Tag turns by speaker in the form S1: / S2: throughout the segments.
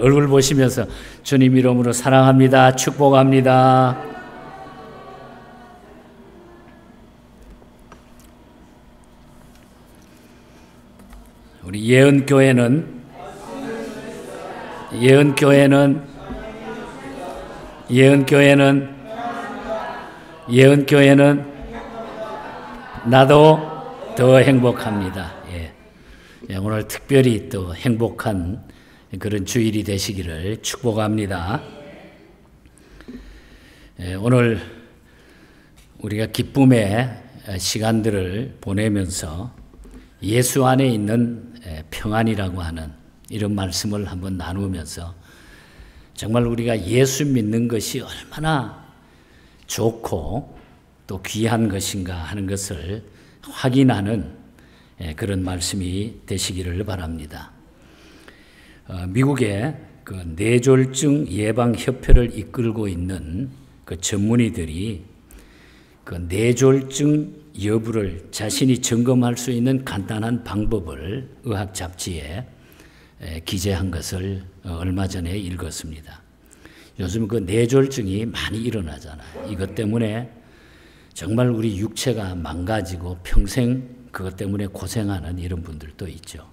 S1: 얼굴 보시면서 주님 이름으로 사랑합니다. 축복합니다. 우리 예언교회는 나도 더 행복합니다. 오늘 특별히 또 행복한 그런 주일이 되시기를 축복합니다. 오늘 우리가 기쁨의 시간들을 보내면서 예수 안에 있는 평안이라고 하는 이런 말씀을 한번 나누면서 정말 우리가 예수 믿는 것이 얼마나 좋고 또 귀한 것인가 하는 것을 확인하는 그런 말씀이 되시기를 바랍니다. 미국의 그 뇌졸중 예방협회를 이끌고 있는 그 전문의들이 그 뇌졸중 여부를 자신이 점검할 수 있는 간단한 방법을 의학 잡지에 기재한 것을 얼마 전에 읽었습니다. 요즘 그 뇌졸중이 많이 일어나잖아요. 이것 때문에 정말 우리 육체가 망가지고 평생 그것 때문에 고생하는 이런 분들도 있죠.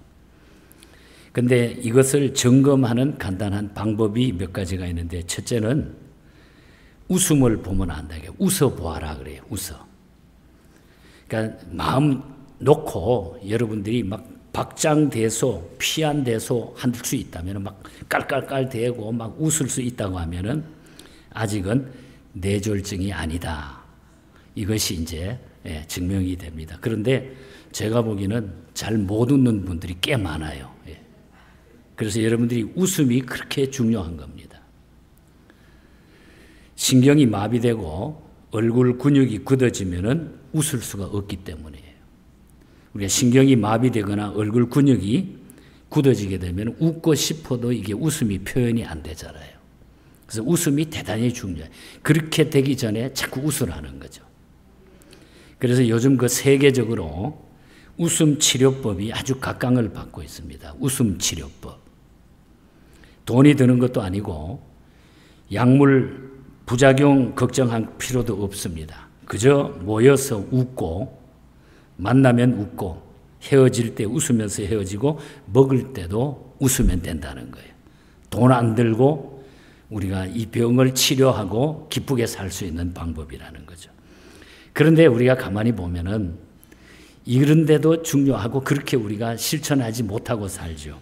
S1: 근데 이것을 점검하는 간단한 방법이 몇 가지가 있는데, 첫째는 웃음을 보면 안다. 웃어 보아라 그래요. 웃어. 그러니까 마음 놓고 여러분들이 막 박장대소, 피안대소 할 수 있다면, 막 깔깔깔 대고 막 웃을 수 있다고 하면은 아직은 뇌졸중이 아니다. 이것이 이제 증명이 됩니다. 그런데 제가 보기에는 잘 못 웃는 분들이 꽤 많아요. 그래서 여러분들이 웃음이 그렇게 중요한 겁니다. 신경이 마비되고 얼굴 근육이 굳어지면은 웃을 수가 없기 때문이에요. 우리가 신경이 마비되거나 얼굴 근육이 굳어지게 되면 웃고 싶어도 이게 웃음이 표현이 안 되잖아요. 그래서 웃음이 대단히 중요해요. 그렇게 되기 전에 자꾸 웃으라는 거죠. 그래서 요즘 그 세계적으로 웃음 치료법이 아주 각광을 받고 있습니다. 웃음 치료법. 돈이 드는 것도 아니고 약물 부작용 걱정할 필요도 없습니다. 그저 모여서 웃고, 만나면 웃고, 헤어질 때 웃으면서 헤어지고, 먹을 때도 웃으면 된다는 거예요. 돈 안 들고 우리가 이 병을 치료하고 기쁘게 살 수 있는 방법이라는 거죠. 그런데 우리가 가만히 보면은 이런데도 중요하고 그렇게 우리가 실천하지 못하고 살죠.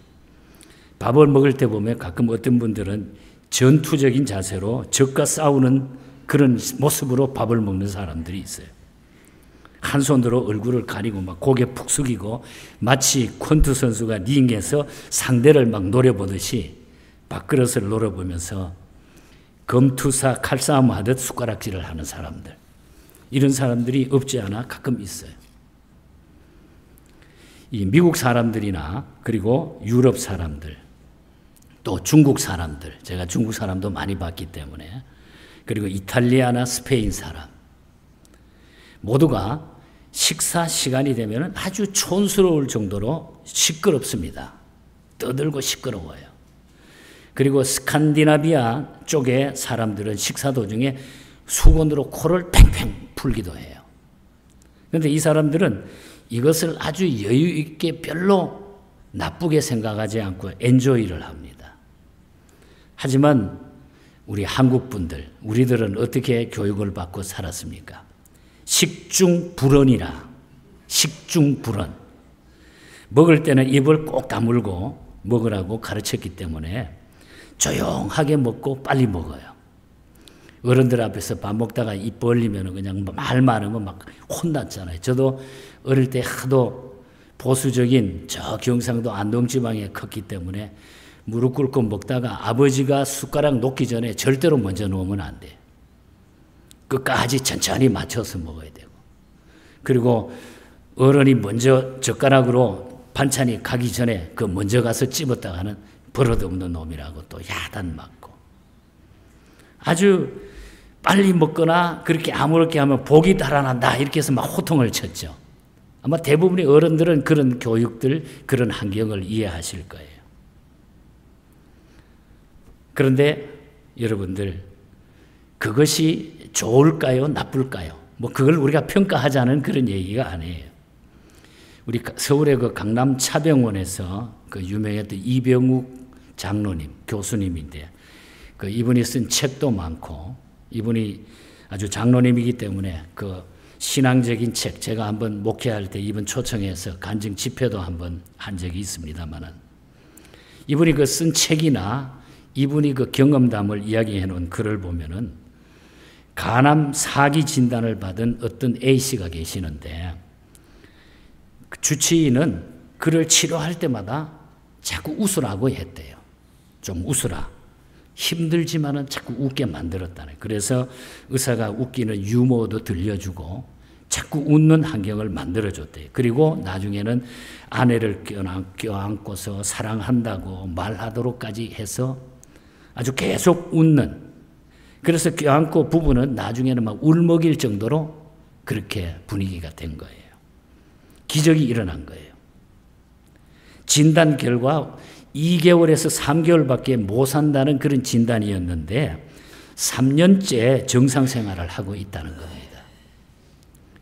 S1: 밥을 먹을 때 보면 가끔 어떤 분들은 전투적인 자세로 적과 싸우는 그런 모습으로 밥을 먹는 사람들이 있어요. 한 손으로 얼굴을 가리고 막 고개 푹 숙이고 마치 권투 선수가 링에서 상대를 막 노려보듯이 밥그릇을 노려보면서 검투사 칼싸움 하듯 숟가락질을 하는 사람들. 이런 사람들이 없지 않아 가끔 있어요. 이 미국 사람들이나 그리고 유럽 사람들, 또 중국 사람들, 제가 중국 사람도 많이 봤기 때문에, 그리고 이탈리아나 스페인 사람, 모두가 식사 시간이 되면 아주 촌스러울 정도로 시끄럽습니다. 떠들고 시끄러워요. 그리고 스칸디나비아 쪽의 사람들은 식사 도중에 수건으로 코를 팽팽 풀기도 해요. 그런데 이 사람들은 이것을 아주 여유 있게 별로 나쁘게 생각하지 않고 엔조이를 합니다. 하지만 우리 한국 분들, 우리들은 어떻게 교육을 받고 살았습니까? 식중불언이라. 식중불언. 먹을 때는 입을 꼭 다물고 먹으라고 가르쳤기 때문에 조용하게 먹고 빨리 먹어요. 어른들 앞에서 밥 먹다가 입 벌리면 그냥 말 많으면 막 혼났잖아요. 저도 어릴 때 하도 보수적인 저 경상도 안동지방에 컸기 때문에 무릎 꿇고 먹다가 아버지가 숟가락 놓기 전에 절대로 먼저 놓으면 안 돼. 끝까지 천천히 맞춰서 먹어야 되고. 그리고 어른이 먼저 젓가락으로 반찬이 가기 전에 그 먼저 가서 찝었다가는 버릇없는 놈이라고 또 야단 맞고. 아주 빨리 먹거나 그렇게 아무렇게 하면 복이 달아난다 이렇게 해서 막 호통을 쳤죠. 아마 대부분의 어른들은 그런 교육들, 그런 환경을 이해하실 거예요. 그런데 여러분들, 그것이 좋을까요? 나쁠까요? 뭐 그걸 우리가 평가하자는 그런 얘기가 아니에요. 우리 서울의 그 강남 차병원에서 그 유명했던 이병욱 장로님, 교수님인데, 그 이분이 쓴 책도 많고, 이분이 아주 장로님이기 때문에 그 신앙적인 책, 제가 한번 목회할 때 이분 초청해서 간증 집회도 한번 한 적이 있습니다만은, 이분이 그 쓴 책이나 이분이 그 경험담을 이야기해 놓은 글을 보면은, 간암 4기 진단을 받은 어떤 A씨가 계시는데, 그 주치의는 그를 치료할 때마다 자꾸 웃으라고 했대요. 좀 웃으라. 힘들지만은 자꾸 웃게 만들었다네. 그래서 의사가 웃기는 유머도 들려주고 자꾸 웃는 환경을 만들어줬대요. 그리고 나중에는 아내를 껴안고서 사랑한다고 말하도록까지 해서 아주 계속 웃는, 그래서 껴안고 부부는 나중에는 막 울먹일 정도로 그렇게 분위기가 된 거예요. 기적이 일어난 거예요. 진단 결과 2개월에서 3개월밖에 못 산다는 그런 진단이었는데 3년째 정상 생활을 하고 있다는 겁니다.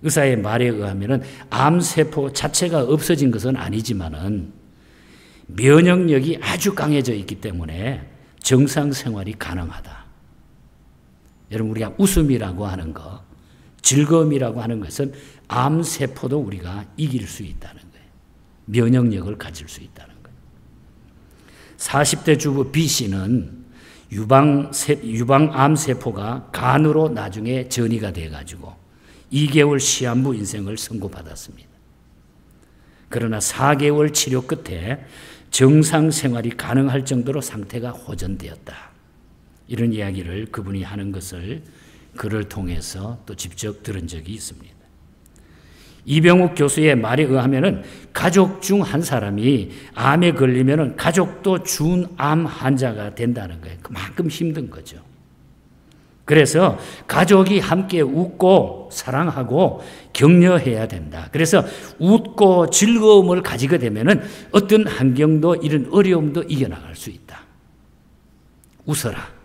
S1: 의사의 말에 의하면 암세포 자체가 없어진 것은 아니지만은 면역력이 아주 강해져 있기 때문에 정상 생활이 가능하다. 여러분, 우리가 웃음이라고 하는 것, 즐거움이라고 하는 것은 암세포도 우리가 이길 수 있다는 거예요. 면역력을 가질 수 있다는 거예요. 40대 주부 B씨는 유방암세포가 간으로 나중에 전이가 돼가지고 2개월 시한부 인생을 선고받았습니다. 그러나 4개월 치료 끝에 정상 생활이 가능할 정도로 상태가 호전되었다. 이런 이야기를 그분이 하는 것을 글을 통해서 또 직접 들은 적이 있습니다. 이병욱 교수의 말에 의하면은 가족 중 한 사람이 암에 걸리면은 가족도 준암 환자가 된다는 거예요. 그만큼 힘든 거죠. 그래서 가족이 함께 웃고 사랑하고 격려해야 된다. 그래서 웃고 즐거움을 가지게 되면은 어떤 환경도 이런 어려움도 이겨나갈 수 있다. 웃어라.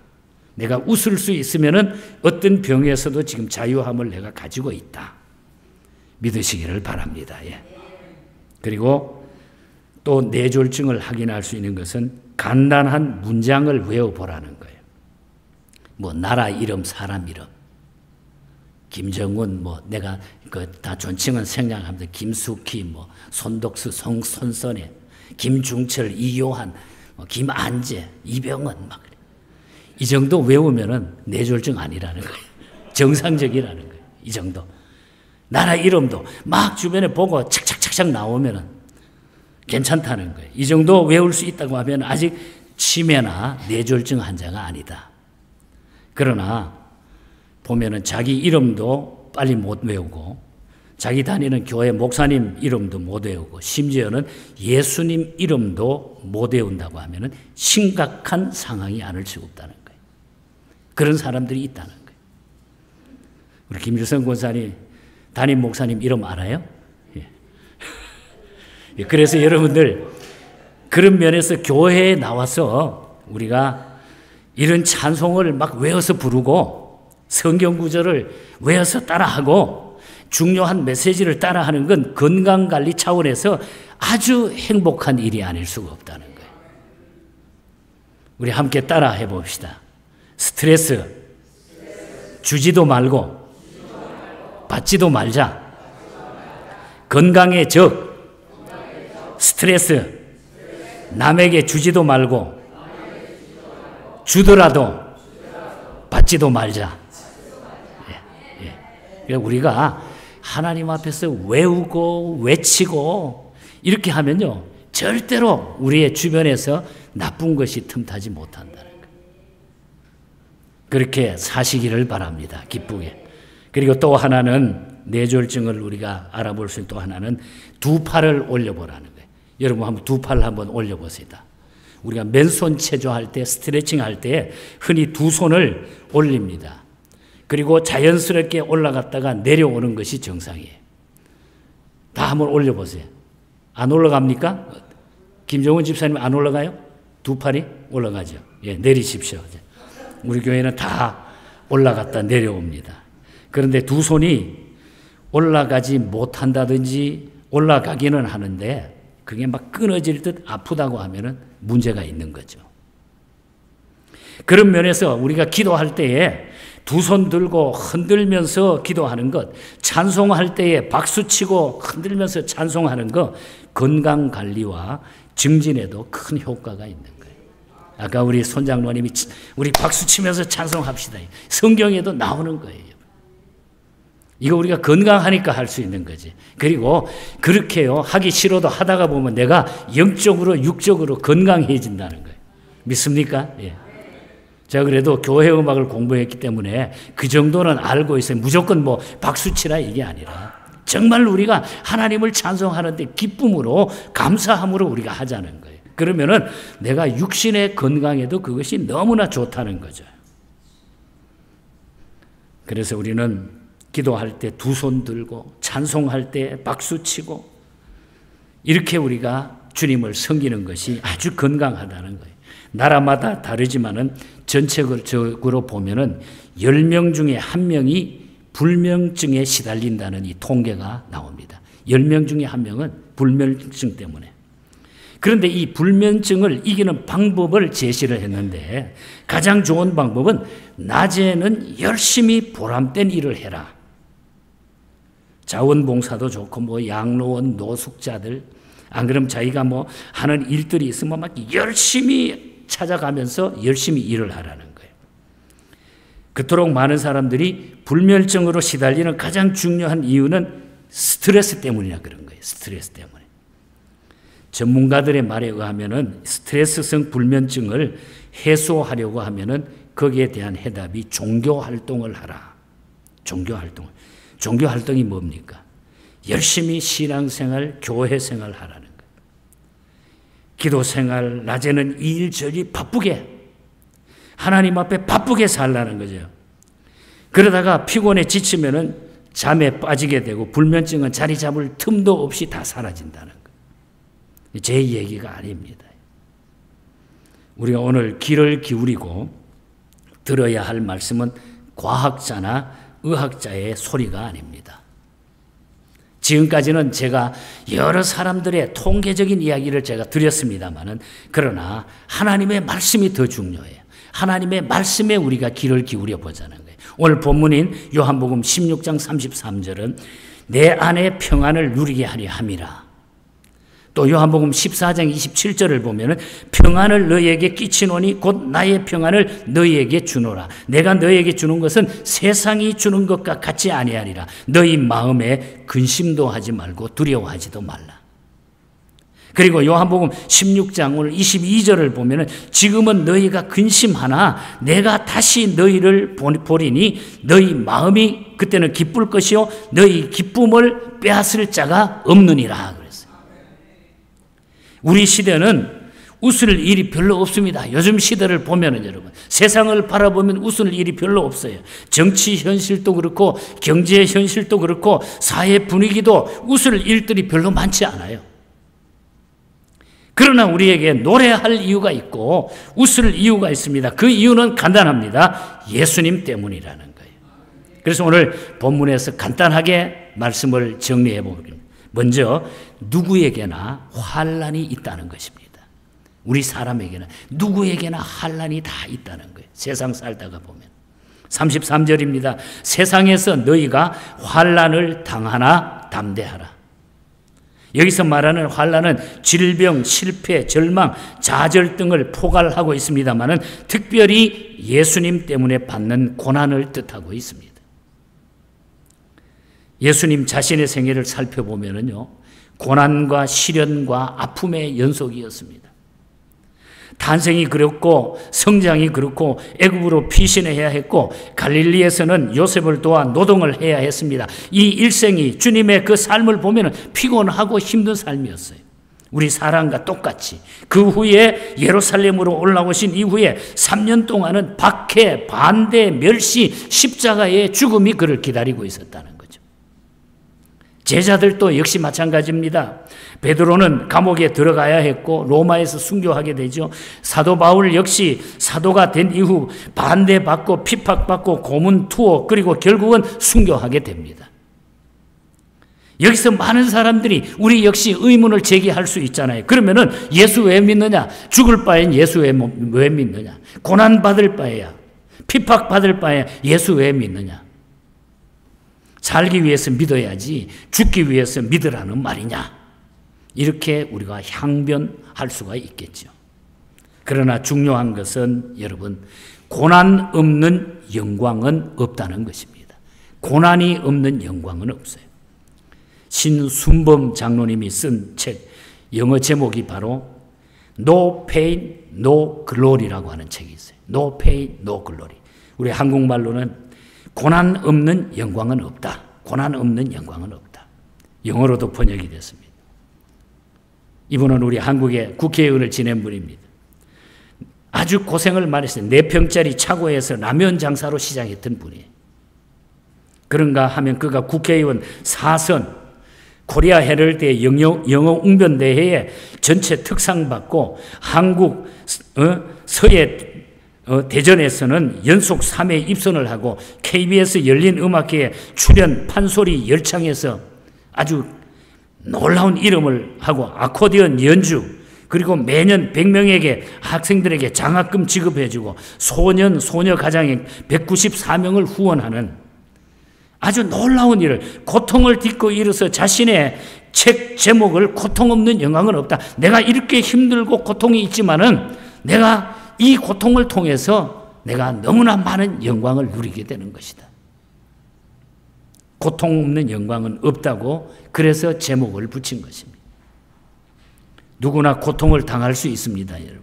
S1: 내가 웃을 수 있으면은 어떤 병에서도 지금 자유함을 내가 가지고 있다. 믿으시기를 바랍니다. 예. 그리고 또 뇌졸중을 확인할 수 있는 것은 간단한 문장을 외워보라는 거예요. 뭐 나라 이름, 사람 이름, 김정은, 뭐 내가 그 다 존칭은 생략하면서 김숙희, 뭐 손덕수, 손선혜, 김중철, 이요한, 뭐 김안재, 이병헌 막 이 정도 외우면은 뇌졸중 아니라는 거예요. 정상적이라는 거예요. 이 정도. 나라 이름도 막 주변에 보고 착착착착 나오면은 괜찮다는 거예요. 이 정도 외울 수 있다고 하면 아직 치매나 뇌졸중 환자가 아니다. 그러나 보면은 자기 이름도 빨리 못 외우고 자기 다니는 교회 목사님 이름도 못 외우고 심지어는 예수님 이름도 못 외운다고 하면은 심각한 상황이 아닐 수 없다는 거예요. 그런 사람들이 있다는 거예요. 우리 김일성 권사님 담임 목사님 이름 알아요? 예. 그래서 여러분들 그런 면에서 교회에 나와서 우리가 이런 찬송을 막 외워서 부르고 성경 구절을 외워서 따라하고 중요한 메시지를 따라하는 건 건강관리 차원에서 아주 행복한 일이 아닐 수가 없다는 거예요. 우리 함께 따라해 봅시다. 스트레스 주지도 말고 받지도 말자. 건강의 적 스트레스 남에게 주지도 말고 주더라도 받지도 말자. 예. 우리가 하나님 앞에서 외우고 외치고 이렇게 하면요 절대로 우리의 주변에서 나쁜 것이 틈타지 못한다는 거예요. 그렇게 사시기를 바랍니다. 기쁘게. 그리고 또 하나는 뇌졸중을 우리가 알아볼 수 있는 또 하나는 두 팔을 올려보라는 거예요. 여러분 한번 두 팔을 한번 올려보세요. 우리가 맨손 체조할 때 스트레칭 할 때 흔히 두 손을 올립니다. 그리고 자연스럽게 올라갔다가 내려오는 것이 정상이에요. 다 한번 올려보세요. 안 올라갑니까? 김종훈 집사님 안 올라가요? 두 팔이 올라가죠. 예, 내리십시오. 우리 교회는 다 올라갔다 내려옵니다. 그런데 두 손이 올라가지 못한다든지 올라가기는 하는데 그게 막 끊어질 듯 아프다고 하면은 문제가 있는 거죠. 그런 면에서 우리가 기도할 때에 두 손 들고 흔들면서 기도하는 것, 찬송할 때에 박수치고 흔들면서 찬송하는 것, 건강관리와 증진에도 큰 효과가 있는 거예요. 아까 우리 손장로님이 우리 박수치면서 찬송합시다. 성경에도 나오는 거예요. 이거 우리가 건강하니까 할 수 있는 거지. 그리고 그렇게요, 하기 싫어도 하다가 보면 내가 영적으로 육적으로 건강해진다는 거예요. 믿습니까? 예. 제가 그래도 교회 음악을 공부했기 때문에 그 정도는 알고 있어요. 무조건 뭐 박수치라 이게 아니라 정말 우리가 하나님을 찬송하는데 기쁨으로 감사함으로 우리가 하자는 거예요. 그러면은 내가 육신의 건강에도 그것이 너무나 좋다는 거죠. 그래서 우리는 기도할 때 두 손 들고 찬송할 때 박수치고 이렇게 우리가 주님을 섬기는 것이 아주 건강하다는 거예요. 나라마다 다르지만은 전체적으로 보면은 10명 중에 1명이 불면증에 시달린다는 이 통계가 나옵니다. 10명 중에 1명은 불면증 때문에. 그런데 이 불면증을 이기는 방법을 제시를 했는데 가장 좋은 방법은 낮에는 열심히 보람된 일을 해라. 자원봉사도 좋고 뭐 양로원 노숙자들 안 그러면 자기가 뭐 하는 일들이 있으면 막 열심히 찾아가면서 열심히 일을 하라는 거예요. 그토록 많은 사람들이 불면증으로 시달리는 가장 중요한 이유는 스트레스 때문이라 그런 거예요. 스트레스 때문에. 전문가들의 말에 의하면은 스트레스성 불면증을 해소하려고 하면은 거기에 대한 해답이 종교 활동을 하라. 종교 활동. 종교 활동이 뭡니까? 열심히 신앙생활, 교회생활 하라는 거예요. 기도생활, 낮에는 일저리 바쁘게 하나님 앞에 바쁘게 살라는 거죠. 그러다가 피곤해 지치면은 잠에 빠지게 되고 불면증은 자리 잡을 틈도 없이 다 사라진다는 거예요. 제 얘기가 아닙니다. 우리가 오늘 귀를 기울이고 들어야 할 말씀은 과학자나 의학자의 소리가 아닙니다. 지금까지는 제가 여러 사람들의 통계적인 이야기를 제가 드렸습니다만은 그러나 하나님의 말씀이 더 중요해요. 하나님의 말씀에 우리가 귀를 기울여 보자는 거예요. 오늘 본문인 요한복음 16장 33절은 내 안에 평안을 누리게 하려 함이라. 또 요한복음 14장 27절을 보면은 평안을 너희에게 끼치노니 곧 나의 평안을 너희에게 주노라. 내가 너희에게 주는 것은 세상이 주는 것과 같지 아니하리라. 너희 마음에 근심도 하지 말고 두려워하지도 말라. 그리고 요한복음 16장 오늘 22절을 보면은 지금은 너희가 근심하나 내가 다시 너희를 보리니 너희 마음이 그때는 기쁠 것이요 너희 기쁨을 빼앗을 자가 없느니라. 우리 시대는 웃을 일이 별로 없습니다. 요즘 시대를 보면은 여러분 세상을 바라보면 웃을 일이 별로 없어요. 정치 현실도 그렇고 경제 현실도 그렇고 사회 분위기도 웃을 일들이 별로 많지 않아요. 그러나 우리에게 노래할 이유가 있고 웃을 이유가 있습니다. 그 이유는 간단합니다. 예수님 때문이라는 거예요. 그래서 오늘 본문에서 간단하게 말씀을 정리해 보겠습니다. 먼저 누구에게나 환난이 있다는 것입니다. 우리 사람에게는 누구에게나 환난이 다 있다는 거예요. 세상 살다가 보면. 33절입니다. 세상에서 너희가 환난을 당하나 담대하라. 여기서 말하는 환난은 질병, 실패, 절망, 좌절 등을 포괄하고 있습니다만은 특별히 예수님 때문에 받는 고난을 뜻하고 있습니다. 예수님 자신의 생애를 살펴보면요, 고난과 시련과 아픔의 연속이었습니다. 탄생이 그렇고 성장이 그렇고 애굽으로 피신해야 했고 갈릴리에서는 요셉을 도와 노동을 해야 했습니다. 이 일생이 주님의 그 삶을 보면 피곤하고 힘든 삶이었어요. 우리 사람과 똑같이. 그 후에 예루살렘으로 올라오신 이후에 3년 동안은 박해, 반대, 멸시, 십자가의 죽음이 그를 기다리고 있었다는 거죠. 제자들도 역시 마찬가지입니다. 베드로는 감옥에 들어가야 했고 로마에서 순교하게 되죠. 사도 바울 역시 사도가 된 이후 반대받고 핍박받고 고문 투옥 그리고 결국은 순교하게 됩니다. 여기서 많은 사람들이 우리 역시 의문을 제기할 수 있잖아요. 그러면은 예수 왜 믿느냐? 죽을 바엔 예수 왜 믿느냐? 고난받을 바에야, 핍박받을 바에 예수 왜 믿느냐? 살기 위해서 믿어야지 죽기 위해서 믿으라는 말이냐? 이렇게 우리가 항변할 수가 있겠죠. 그러나 중요한 것은 여러분, 고난 없는 영광은 없다는 것입니다. 고난이 없는 영광은 없어요. 신순범 장로님이 쓴 책, 영어 제목이 바로 No Pain, No Glory라고 하는 책이 있어요. No Pain, No Glory. 우리 한국말로는 고난 없는 영광은 없다. 고난 없는 영광은 없다. 영어로도 번역이 됐습니다. 이분은 우리 한국의 국회의원을 지낸 분입니다. 아주 고생을 많이 했어요. 4평짜리 차고에서 라면 장사로 시작했던 분이에요. 그런가 하면 그가 국회의원 4선 코리아 헤럴드의 영어 웅변대회에 전체 특상 받고 한국 서예 대전에서는 연속 3회 입선을 하고 KBS 열린음악회에 출연 판소리 열창에서 아주 놀라운 이름을 하고 아코디언 연주 그리고 매년 100명에게 학생들에게 장학금 지급해주고 소년 소녀 가장에 194명을 후원하는 아주 놀라운 일을 고통을 딛고 일어서 자신의 책 제목을 고통 없는 영광은 없다. 내가 이렇게 힘들고 고통이 있지만은 내가 이 고통을 통해서 내가 너무나 많은 영광을 누리게 되는 것이다. 고통 없는 영광은 없다고 그래서 제목을 붙인 것입니다. 누구나 고통을 당할 수 있습니다, 여러분.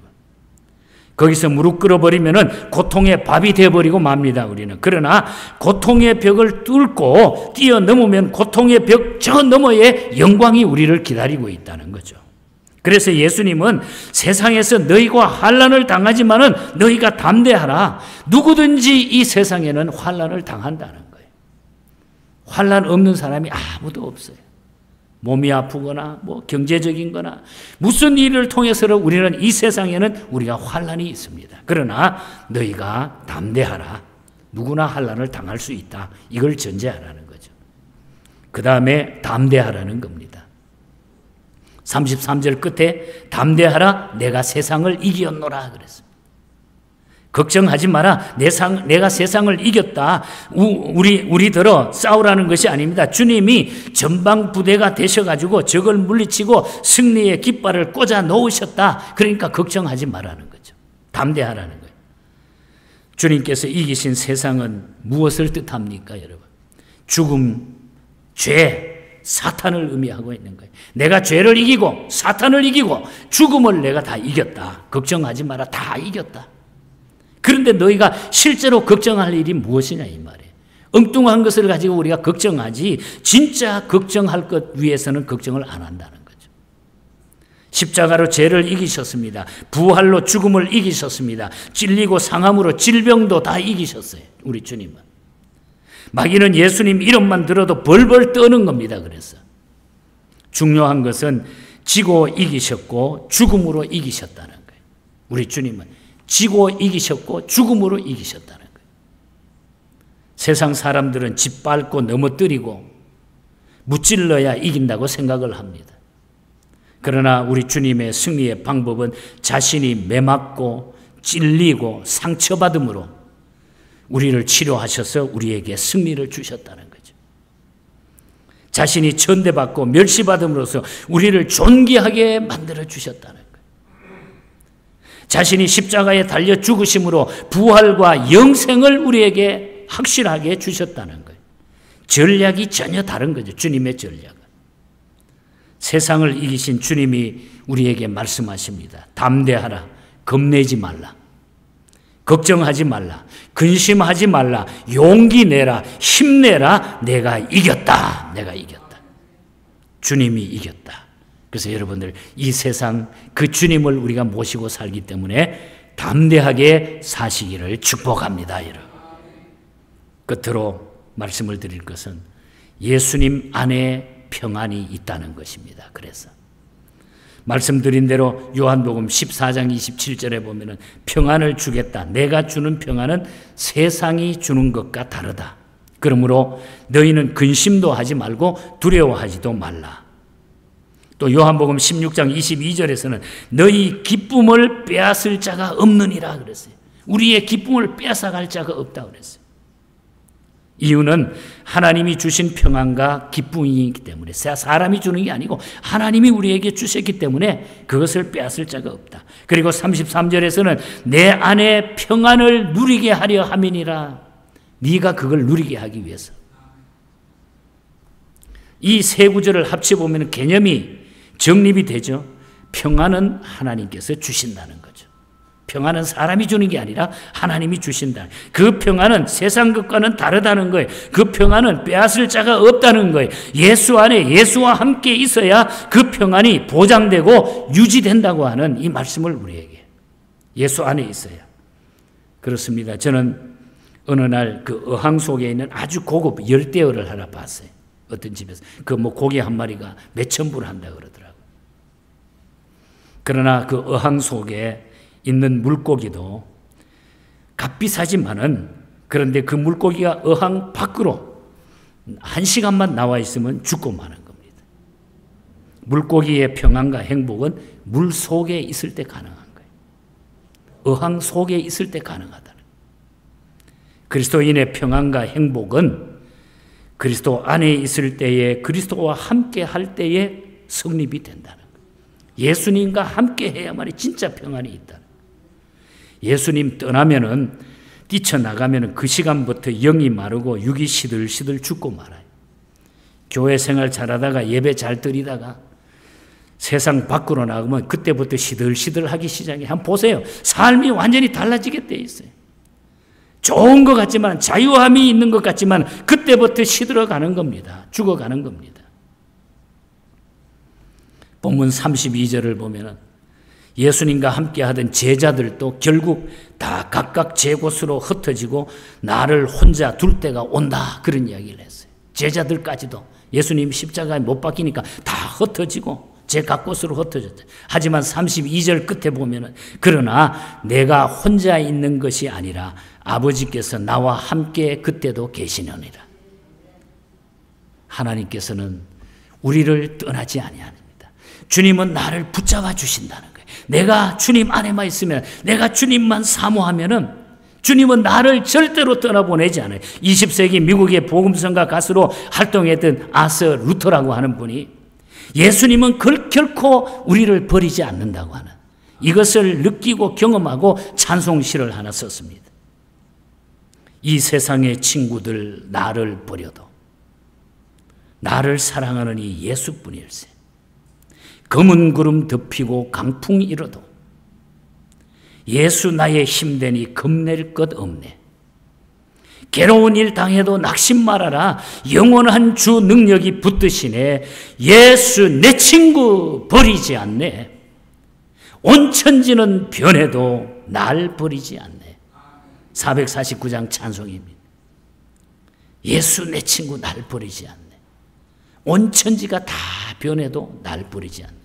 S1: 거기서 무릎 꿇어버리면은 고통의 밥이 되어버리고 맙니다, 우리는. 그러나 고통의 벽을 뚫고 뛰어넘으면 고통의 벽 저 너머에 영광이 우리를 기다리고 있다는 거죠. 그래서 예수님은 세상에서 너희가 환난을 당하지만은 너희가 담대하라. 누구든지 이 세상에는 환난을 당한다는 거예요. 환난 없는 사람이 아무도 없어요. 몸이 아프거나 뭐 경제적인 거나 무슨 일을 통해서는 우리는 이 세상에는 우리가 환난이 있습니다. 그러나 너희가 담대하라. 누구나 환난을 당할 수 있다. 이걸 전제하라는 거죠. 그 다음에 담대하라는 겁니다. 33절 끝에 담대하라 내가 세상을 이겼노라 그랬습니다. 걱정하지 마라. 내가 세상을 이겼다. 우리들어 싸우라는 것이 아닙니다. 주님이 전방 부대가 되셔가지고 적을 물리치고 승리의 깃발을 꽂아 놓으셨다. 그러니까 걱정하지 마라는 거죠. 담대하라는 거예요. 주님께서 이기신 세상은 무엇을 뜻합니까, 여러분? 죽음, 죄, 사탄을 의미하고 있는 거예요. 내가 죄를 이기고 사탄을 이기고 죽음을 내가 다 이겼다. 걱정하지 마라. 다 이겼다. 그런데 너희가 실제로 걱정할 일이 무엇이냐 이 말이에요. 엉뚱한 것을 가지고 우리가 걱정하지 진짜 걱정할 것 위해서는 걱정을 안 한다는 거죠. 십자가로 죄를 이기셨습니다. 부활로 죽음을 이기셨습니다. 찔리고 상함으로 질병도 다 이기셨어요. 우리 주님은. 마귀는 예수님 이름만 들어도 벌벌 떠는 겁니다. 그래서 중요한 것은 지고 이기셨고 죽음으로 이기셨다는 거예요. 우리 주님은 지고 이기셨고 죽음으로 이기셨다는 거예요. 세상 사람들은 짓밟고 넘어뜨리고 무찔러야 이긴다고 생각을 합니다. 그러나 우리 주님의 승리의 방법은 자신이 매맞고 찔리고 상처받음으로 우리를 치료하셔서 우리에게 승리를 주셨다는 거죠. 자신이 천대받고 멸시받음으로써 우리를 존귀하게 만들어 주셨다는 거예요. 자신이 십자가에 달려 죽으심으로 부활과 영생을 우리에게 확실하게 주셨다는 거예요. 전략이 전혀 다른 거죠. 주님의 전략은. 세상을 이기신 주님이 우리에게 말씀하십니다. 담대하라. 겁내지 말라. 걱정하지 말라. 근심하지 말라. 용기 내라. 힘내라. 내가 이겼다. 내가 이겼다. 주님이 이겼다. 그래서 여러분들 이 세상 그 주님을 우리가 모시고 살기 때문에 담대하게 사시기를 축복합니다. 여러분. 끝으로 말씀을 드릴 것은 예수님 안에 평안이 있다는 것입니다. 그래서 말씀드린 대로 요한복음 14장 27절에 보면은 평안을 주겠다. 내가 주는 평안은 세상이 주는 것과 다르다. 그러므로 너희는 근심도 하지 말고 두려워하지도 말라. 또 요한복음 16장 22절에서는 너희 기쁨을 빼앗을 자가 없느니라 그랬어요. 우리의 기쁨을 빼앗아갈 자가 없다 그랬어요. 이유는 하나님이 주신 평안과 기쁨이기 때문에, 사람이 주는 게 아니고 하나님이 우리에게 주셨기 때문에 그것을 빼앗을 자가 없다. 그리고 33절에서는 내 안에 평안을 누리게 하려 함이니라. 네가 그걸 누리게 하기 위해서. 이 세 구절을 합쳐보면 개념이 정립이 되죠. 평안은 하나님께서 주신다는 거죠. 평안은 사람이 주는 게 아니라 하나님이 주신다. 그 평안은 세상 것과는 다르다는 거예요. 그 평안은 빼앗을 자가 없다는 거예요. 예수 안에 예수와 함께 있어야 그 평안이 보장되고 유지된다고 하는 이 말씀을 우리에게, 예수 안에 있어야. 그렇습니다. 저는 어느 날 그 어항 속에 있는 아주 고급 열대어를 하나 봤어요. 어떤 집에서. 그 뭐 고기 한 마리가 몇천 불 한다 그러더라고요. 그러나 그 어항 속에 있는 물고기도 값비싸지만은, 그런데 그 물고기가 어항 밖으로 1시간만 나와 있으면 죽고 마는 겁니다. 물고기의 평안과 행복은 물 속에 있을 때 가능한 거예요. 어항 속에 있을 때 가능하다는 거예요. 그리스도인의 평안과 행복은 그리스도 안에 있을 때에, 그리스도와 함께 할 때에 성립이 된다는 거예요. 예수님과 함께 해야만이 진짜 평안이 있다. 예수님 떠나면은, 뛰쳐나가면은 그 시간부터 영이 마르고 육이 시들시들 죽고 말아요. 교회 생활 잘하다가 예배 잘 드리다가 세상 밖으로 나가면 그때부터 시들시들하기 시작해. 한번 보세요. 삶이 완전히 달라지게 돼 있어요. 좋은 것 같지만, 자유함이 있는 것 같지만 그때부터 시들어가는 겁니다. 죽어가는 겁니다. 본문 32절을 보면은 예수님과 함께 하던 제자들도 결국 다 각각 제 곳으로 흩어지고 나를 혼자 둘 때가 온다, 그런 이야기를 했어요. 제자들까지도 예수님 십자가에 못 박히니까 다 흩어지고 제 각 곳으로 흩어졌다. 하지만 32절 끝에 보면은 그러나 내가 혼자 있는 것이 아니라 아버지께서 나와 함께 그때도 계시느니라. 하나님께서는 우리를 떠나지 아니합니다. 주님은 나를 붙잡아 주신다는 거예요. 내가 주님 안에만 있으면, 내가 주님만 사모하면은 주님은 나를 절대로 떠나보내지 않아요. 20세기 미국의 복음성가 가수로 활동했던 아서 루터라고 하는 분이 예수님은 결코 우리를 버리지 않는다고 하는, 이것을 느끼고 경험하고 찬송시를 하나 썼습니다. 이 세상의 친구들 나를 버려도 나를 사랑하는 이 예수뿐일세. 검은 구름 덮이고 강풍 일어도 예수 나의 힘되니 겁낼 것 없네. 괴로운 일 당해도 낙심 말아라. 영원한 주 능력이 붙드시네. 예수 내 친구 버리지 않네. 온 천지는 변해도 날 버리지 않네. 449장 찬송입니다. 예수 내 친구 날 버리지 않네. 온 천지가 다 변해도 날 버리지 않네.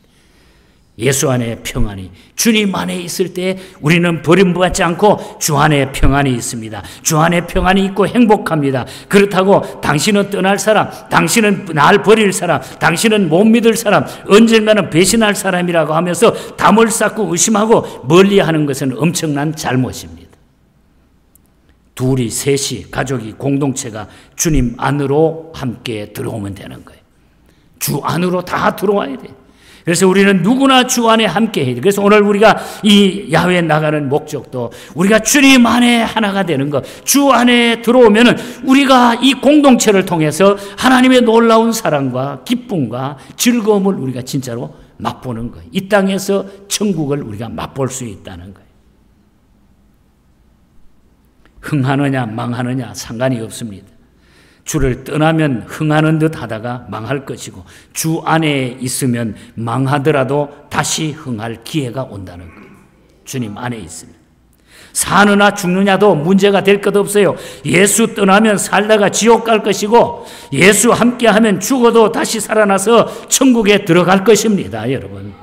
S1: 예수 안에 평안이, 주님 안에 있을 때 우리는 버림받지 않고 주 안에 평안이 있습니다. 주 안에 평안이 있고 행복합니다. 그렇다고 당신은 떠날 사람, 당신은 날 버릴 사람, 당신은 못 믿을 사람, 언젠가는 배신할 사람이라고 하면서 담을 쌓고 의심하고 멀리하는 것은 엄청난 잘못입니다. 둘이, 셋이, 가족이, 공동체가 주님 안으로 함께 들어오면 되는 거예요. 주 안으로 다 들어와야 돼요. 그래서 우리는 누구나 주 안에 함께 해야 돼요. 그래서 오늘 우리가 이 야외에 나가는 목적도 우리가 주님 안에 하나가 되는 것, 주 안에 들어오면은 우리가 이 공동체를 통해서 하나님의 놀라운 사랑과 기쁨과 즐거움을 우리가 진짜로 맛보는 거예요. 이 땅에서 천국을 우리가 맛볼 수 있다는 거예요. 흥하느냐 망하느냐 상관이 없습니다. 주를 떠나면 흥하는 듯 하다가 망할 것이고 주 안에 있으면 망하더라도 다시 흥할 기회가 온다는 거예요. 주님 안에 있으면. 사느냐 죽느냐도 문제가 될 것 없어요. 예수 떠나면 살다가 지옥 갈 것이고 예수 함께하면 죽어도 다시 살아나서 천국에 들어갈 것입니다, 여러분.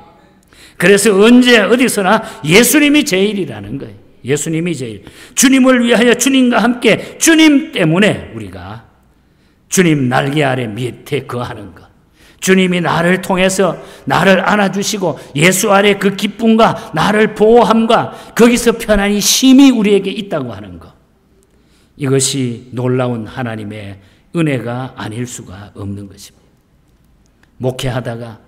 S1: 그래서 언제 어디서나 예수님이 제일이라는 거예요. 예수님이 제일. 주님을 위하여 주님과 함께 주님 때문에 우리가 주님 날개 아래 밑에 거하는 것. 주님이 나를 통해서 나를 안아주시고 예수 아래 그 기쁨과 나를 보호함과 거기서 편안히 쉼이 우리에게 있다고 하는 것. 이것이 놀라운 하나님의 은혜가 아닐 수가 없는 것입니다. 목회하다가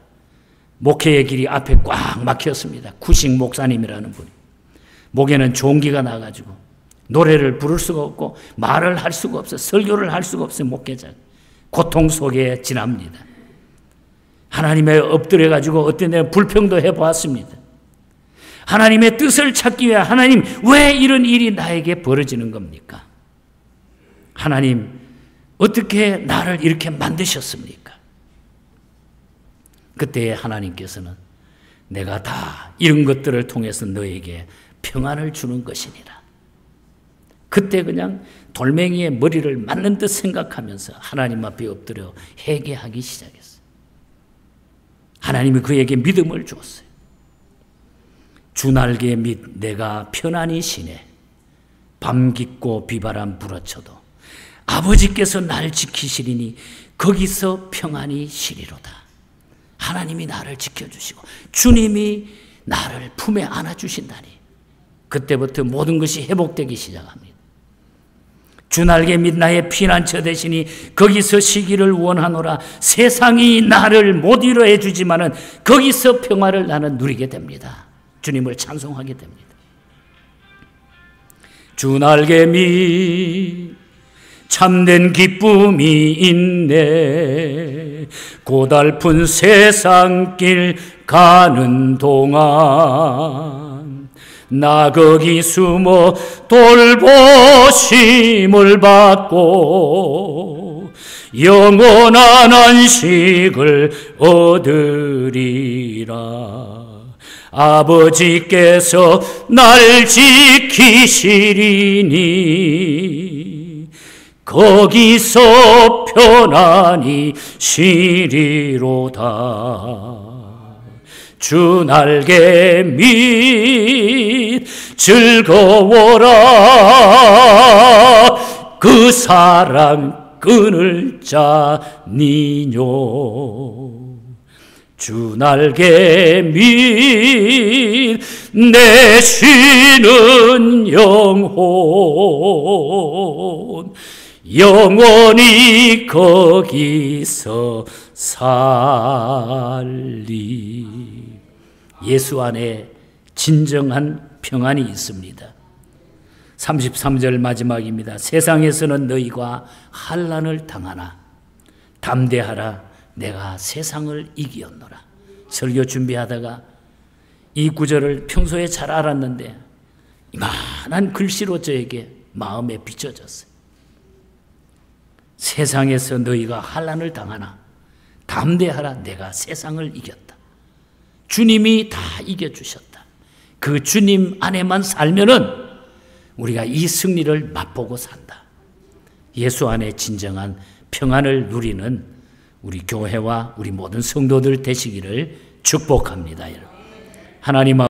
S1: 목회의 길이 앞에 꽉 막혔습니다. 구식 목사님이라는 분이. 목에는 종기가 나가지고 노래를 부를 수가 없고 말을 할 수가 없어요. 설교를 할 수가 없어요. 목회자. 고통 속에 지납니다. 하나님의 엎드려가지고 어떤 데는 불평도 해보았습니다. 하나님의 뜻을 찾기 위해 하나님 왜 이런 일이 나에게 벌어지는 겁니까? 하나님 어떻게 나를 이렇게 만드셨습니까? 그때 하나님께서는 내가 다 이런 것들을 통해서 너에게 평안을 주는 것이니라. 그때 그냥 돌멩이의 머리를 맞는 듯 생각하면서 하나님 앞에 엎드려 회개하기 시작했어요. 하나님이 그에게 믿음을 주었어요. 주날개 밑 내가 편안히 쉬네. 밤 깊고 비바람 불어쳐도 아버지께서 날 지키시리니 거기서 평안히 쉬리로다. 하나님이 나를 지켜주시고 주님이 나를 품에 안아주신다니 그때부터 모든 것이 회복되기 시작합니다. 주날개 밑 나의 피난처 되시니 거기서 쉬기를 원하노라. 세상이 나를 못 위로해 주지만은 거기서 평화를 나는 누리게 됩니다. 주님을 찬송하게 됩니다. 주날개 밑 참된 기쁨이 있네. 고달픈 세상길 가는 동안 나 거기 숨어 돌보심을 받고 영원한 안식을 얻으리라. 아버지께서 날 지키시리니 거기서 편안히 쉬리로다. 주 날개 밑 즐거워라. 그 사랑 끊을 자니뇨. 주 날개 밑 내 쉬는 영혼 영원히 거기서 살리. 예수 안에 진정한 평안이 있습니다. 33절 마지막입니다. 세상에서는 너희가 환난을 당하나 담대하라. 내가 세상을 이기었노라. 설교 준비하다가 이 구절을 평소에 잘 알았는데 이만한 글씨로 저에게 마음에 비춰졌어요. 세상에서 너희가 환난을 당하나 담대하라. 내가 세상을 이겼다. 주님이 다 이겨주셨다. 그 주님 안에만 살면은 우리가 이 승리를 맛보고 산다. 예수 안에 진정한 평안을 누리는 우리 교회와 우리 모든 성도들 되시기를 축복합니다. 여러분. 하나님